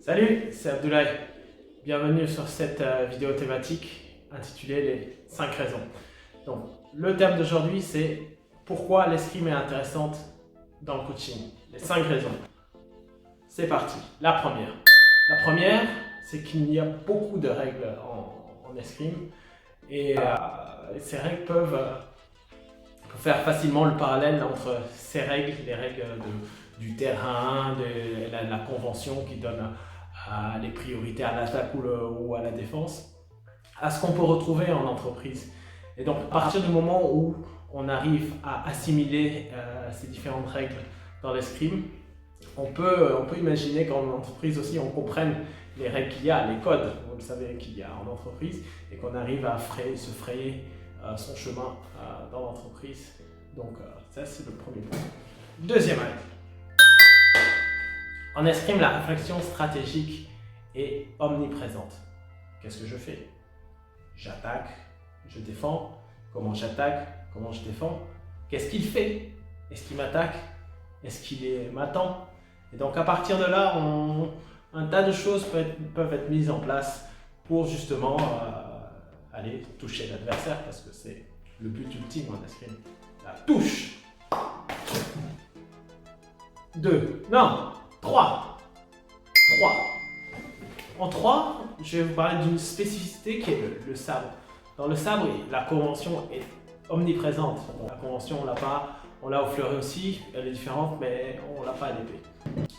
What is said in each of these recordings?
Salut, c'est Abdoulaye. Bienvenue sur cette vidéo thématique intitulée les 5 raisons. Donc, le thème d'aujourd'hui, c'est pourquoi l'escrime est intéressante dans le coaching. Les 5 raisons. C'est parti. La première, c'est qu'il y a beaucoup de règles en escrime et ces règles peuvent faire facilement le parallèle entre ces règles, les règles du terrain, de la convention qui donne les priorités à l'attaque ou à la défense, à ce qu'on peut retrouver en entreprise. Et donc, à partir du moment où on arrive à assimiler ces différentes règles dans l'escrime, on peut imaginer qu'en entreprise aussi, on comprenne les règles qu'il y a, les codes, vous le savez, qu'il y a en entreprise, et qu'on arrive à se frayer son chemin dans l'entreprise. Donc, ça, c'est le premier point. Deuxième règle. En escrime, la réflexion stratégique est omniprésente. Qu'est-ce que je fais? J'attaque, je défends. Comment j'attaque? Comment je défends? Qu'est-ce qu'il fait? Est-ce qu'il m'attaque? Est-ce qu'il m'attend? Et donc à partir de là, un tas de choses peuvent être mises en place pour justement aller toucher l'adversaire, parce que c'est le but ultime en escrime. La touche. 2, non, 3. En 3, je vais vous parler d'une spécificité qui est le sabre. Dans le sabre, la convention est omniprésente. La convention, on l'a au fleuret aussi, elle est différente, mais on l'a pas à l'épée.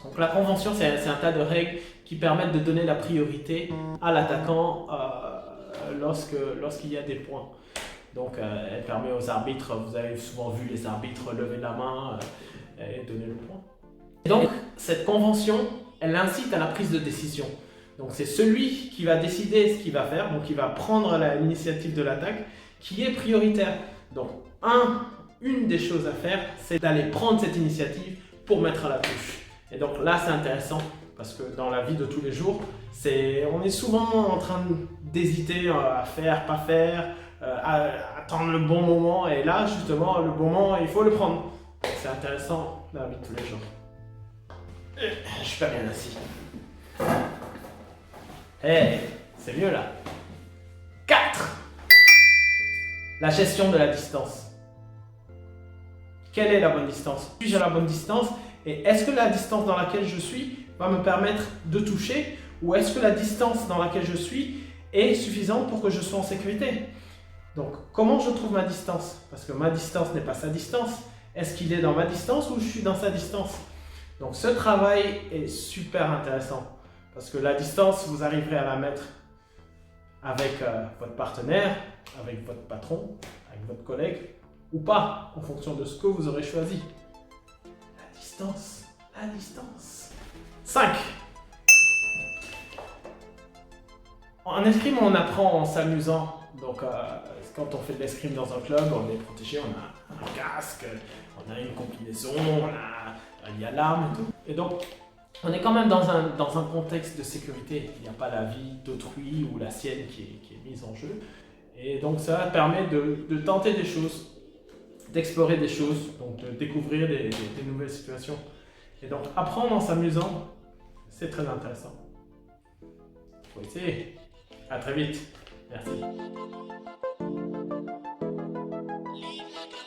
Donc la convention, c'est un tas de règles qui permettent de donner la priorité à l'attaquant lorsqu'il y a des points. Donc elle permet aux arbitres, vous avez souvent vu les arbitres lever la main et donner le point. Et donc cette convention, elle incite à la prise de décision. Donc c'est celui qui va décider ce qu'il va faire, donc qui va prendre l'initiative de l'attaque, qui est prioritaire. Donc une des choses à faire, c'est d'aller prendre cette initiative pour mettre à la touche. Et donc là c'est intéressant, parce que dans la vie de tous les jours, on est souvent en train d'hésiter à faire, pas faire, à attendre le bon moment, et là justement le bon moment, il faut le prendre. C'est intéressant dans la vie de tous les jours. Je suis pas bien assis. Hey, c'est mieux là. 4. La gestion de la distance. Quelle est la bonne distance? Suis-je à la bonne distance? Et est-ce que la distance dans laquelle je suis va me permettre de toucher? Ou est-ce que la distance dans laquelle je suis est suffisante pour que je sois en sécurité? Donc, comment je trouve ma distance? Parce que ma distance n'est pas sa distance. Est-ce qu'il est dans ma distance ou je suis dans sa distance? Donc, ce travail est super intéressant. Parce que la distance, vous arriverez à la mettre avec votre partenaire, avec votre patron, avec votre collègue, ou pas, en fonction de ce que vous aurez choisi. La distance. 5. En escrime, on apprend en s'amusant. Donc, quand on fait de l'escrime dans un club, on est protégé, on a un casque, on a une combinaison, il y a l'arme et tout. Et donc, on est quand même dans un contexte de sécurité. Il n'y a pas la vie d'autrui ou la sienne qui est mise en jeu. Et donc ça permet de tenter des choses, d'explorer des choses, donc de découvrir des nouvelles situations. Et donc apprendre en s'amusant, c'est très intéressant. Faut essayer. À très vite. Merci.